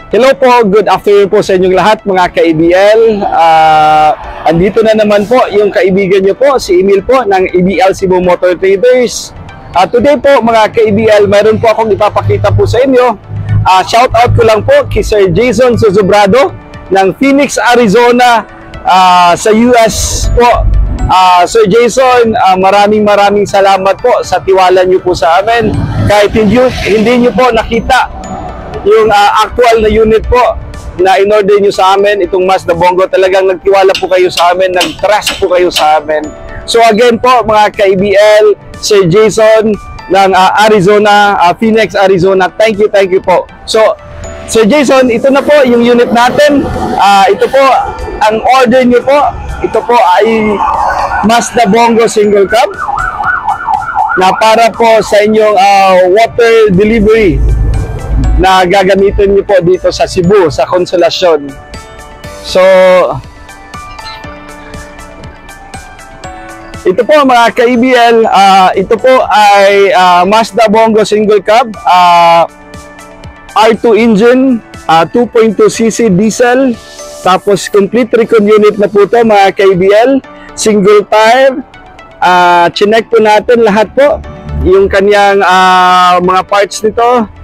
Hello po, good afternoon po sa inyong lahat mga ka-ABL. Andito na naman po yung kaibigan nyo po, si Emil po ng ABL Cebu Motor Traders. Today po mga ka-ABL, mayroon po akong ipapakita po sa inyo. Shout out ko lang po kay Sir Jason Suzubrado ng Phoenix, Arizona sa US po. Sir Jason, maraming salamat po sa tiwala nyo po sa amin. Kahit hindi nyo po nakita yung actual na unit po na in-order nyo sa amin, itong Mazda Bongo, talagang nagtiwala po kayo sa amin, nag-trust po kayo sa amin. So again po mga ka-ABL, Sir Jason ng Arizona, Phoenix, Arizona, thank you po. So Sir Jason, ito na po yung unit natin. Ito po ang order nyo po. Ito po ay Mazda Bongo single cab na para po sa inyong water delivery na gagamitin niyo po dito sa Cebu, sa Consolacion. So, ito po mga ka-ABL, ito po ay Mazda Bongo single cab, R2 engine, 2.2cc diesel, tapos complete recon unit na po ito mga ka-ABL, single tire, chinek po natin lahat po, yung kanyang mga parts nito.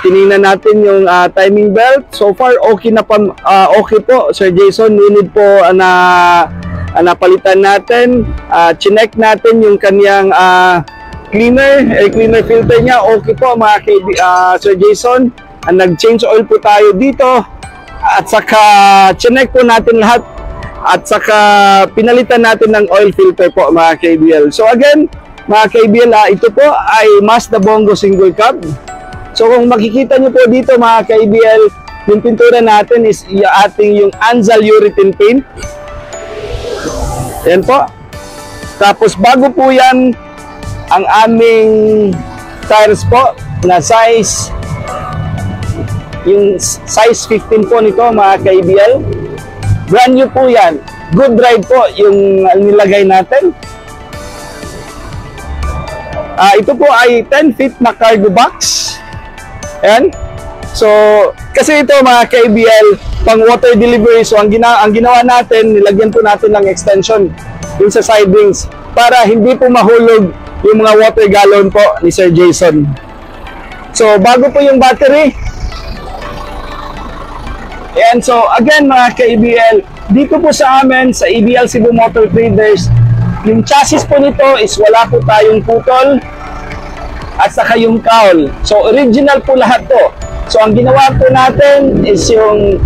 Tinignan natin yung timing belt. So far okay na okay po Sir Jason. Nunod po na napalitan natin. Chinek natin yung kanyang air cleaner filter niya. Okay po mga Sir Jason. Nag-change oil po tayo dito. At saka chinek po natin lahat. At saka pinalitan natin ng oil filter po mga KBL. So again mga KBL, ito po ay Mazda Bongo single cab. So kung makikita nyo po dito mga ka-ABL, yung pintura natin is yung Anzal urethane paint. Yan po. Tapos bago po yan, ang aming tires po na size, yung size 15 po nito mga ka-ABL. Brand new po yan. Good ride po yung nilagay natin. Ito po ay 10 feet na cargo box. Ayan. So, kasi ito mga ka-ABL, pang water delivery. So, ang ginawa natin, nilagyan po natin ng extension yung sa side wings para hindi po mahulog yung mga water gallon po ni Sir Jason. So, bago po yung battery. Ayan. So, again mga ka-ABL, dito po sa amin, sa ABL Cebu Motor Traders, yung chassis po nito is wala po tayong putol at saka yung cowl. So original po lahat to. So ang ginawa po natin is yung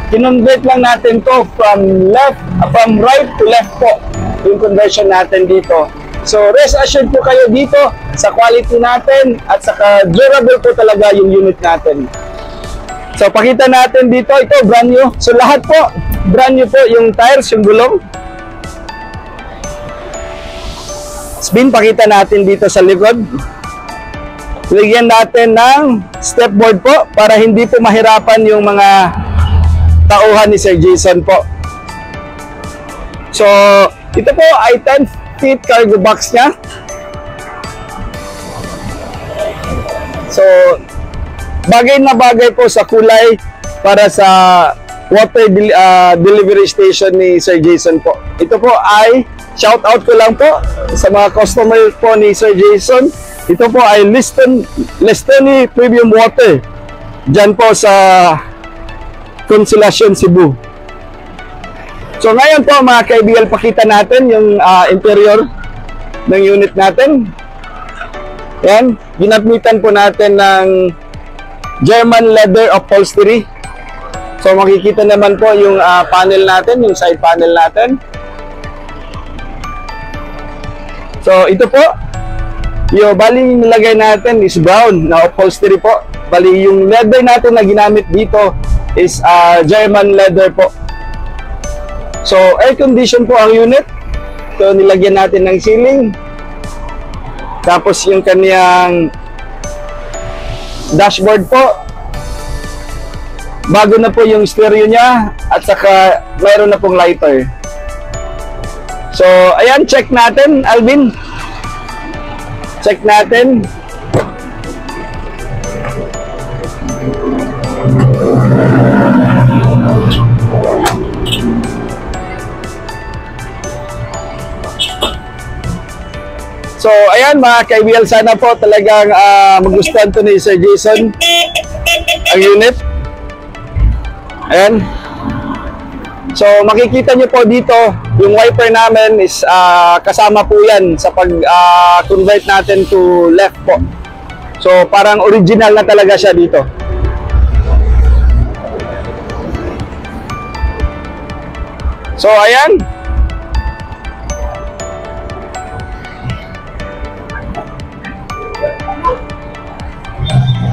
kinonvert lang natin to from right to left po. Yung conversion natin dito. So rest assured po kayo dito sa quality natin at saka durable po talaga yung unit natin. So pakita natin dito, ito brand new. So lahat po brand new po, yung tires, yung gulong. Spin, pakita natin dito sa likod. Lagyan natin ng step board po para hindi po mahirapan yung mga tauhan ni Sir Jason po. So, ito po ay 10 feet cargo box niya. So, bagay na bagay po sa kulay para sa water delivery station ni Sir Jason po. Ito po ay shout out ko lang po sa mga customer po ni Sir Jason. Ito po ay Lestoni Premium Water. Diyan po sa Consolacion, Cebu. So ngayon po mga ka-ABL, pakita natin yung interior ng unit natin. Yan. Ginamitan po natin ng German leather upholstery. So makikita naman po yung panel natin, yung side panel natin. So ito po, yung bali nilagay natin is brown na upholstery po. Bali yung leather natin na ginamit dito is German leather po. So air condition po ang unit. So nilagyan natin ng ceiling. Tapos yung kaniyang dashboard po, bago na po yung stereo niya at saka mayroon na pong lighter. So, ayan, check natin, Alvin. Check natin. ayan mga ka-IBL, sana po talagang magustuhan to ni Sir Jason ang unit. Ayan. So makikita nyo po dito, yung wiper namin is kasama po yan sa pag-convert natin to left po. So parang original na talaga siya dito. So ayan.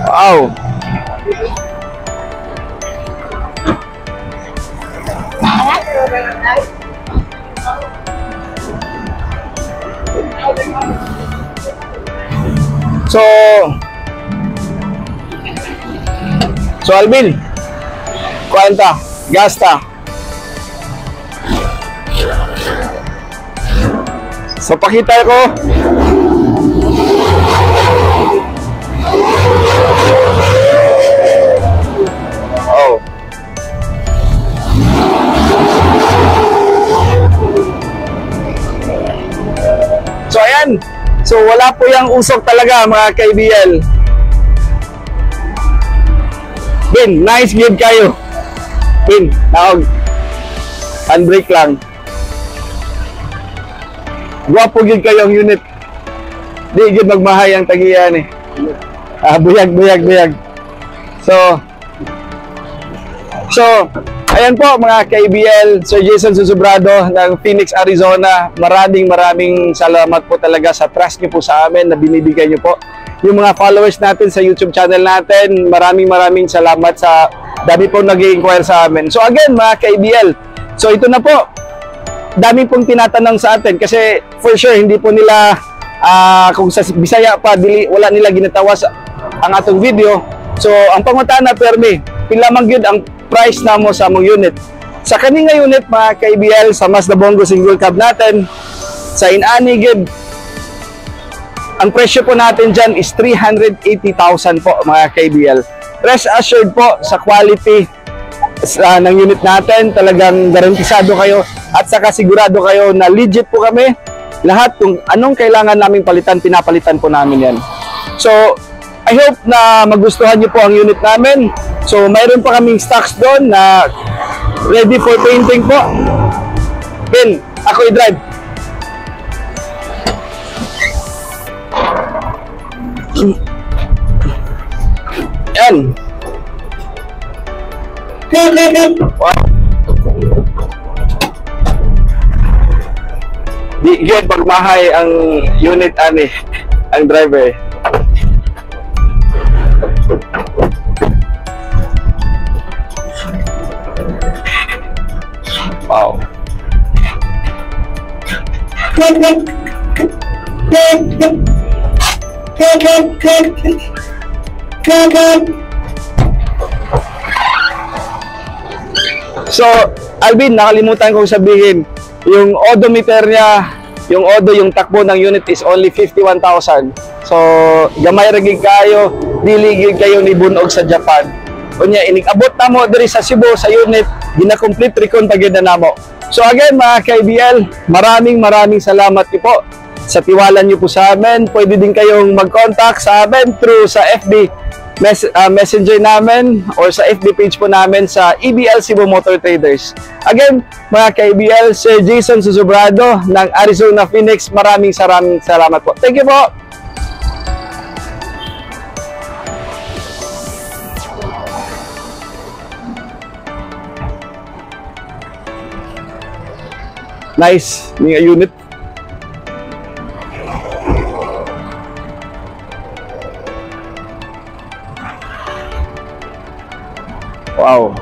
Wow. So Alvin, kuwenta, gasta. So pakita ko. Oh. So ayan. So wala po yung usok talaga mga ka-IBL. Bin, nice give kayo. Bin, naog. Handbrake lang. Guwapo gid kayo ang unit. Di gid magmahay ang tagiyan eh. Buyag. So, ayan po mga ka-IBL, Sir Jason Susubrado ng Phoenix, Arizona. Maraming salamat po talaga sa trust niyo po sa amin na binibigay niyo po. Yung mga followers natin sa YouTube channel natin, maraming salamat sa dami po nag-i-inquire sa amin. So again mga ka-IBL, so ito na po. Dami pong tinatanong sa atin kasi for sure hindi po nila kung sa Bisaya pa wala nila ginatawas ang atong video. So ang pangutana permi, pila man gyud ang price namo sa among unit. Sa kaninga unit mga ka-IBL sa Mazda Bongo single cab natin sa inani gyud ang presyo po natin dyan is 380,000 po mga ka-IBL. Rest assured po sa quality ng unit natin, talagang garantisado kayo at saka sigurado kayo na legit po kami. Lahat kung anong kailangan naming palitan, pinapalitan po namin yan. So, I hope na magustuhan niyo po ang unit namin. So, mayroon pa kaming stocks doon na ready for painting po. Ben, ako i-drive. Yan. Wow. Di yun pagmahay ang unit ani, ang driver. Wow. So, Alvin, nakalimutan kong sabihin, yung odometer niya, yung takbo ng unit is only 51,000. So, gamay ragig kayo, diligid kayo ni bunog sa Japan. Kunya, inig-abot na mo diri sa Cebu sa unit, gina-complete recon pagid na namo. So again mga ka-IBL, maraming salamat niyo po sa tiwala niyo po sa amin. Pwede din kayong mag-contact sa amin through sa FB messenger namin or sa FB page po namin sa EBL Cebu Motor Traders. Again, mga ka-IBL, Sir Jason Susubrado ng Arizona Phoenix, maraming salamat po. Thank you po. Nice, mga unit. Wow.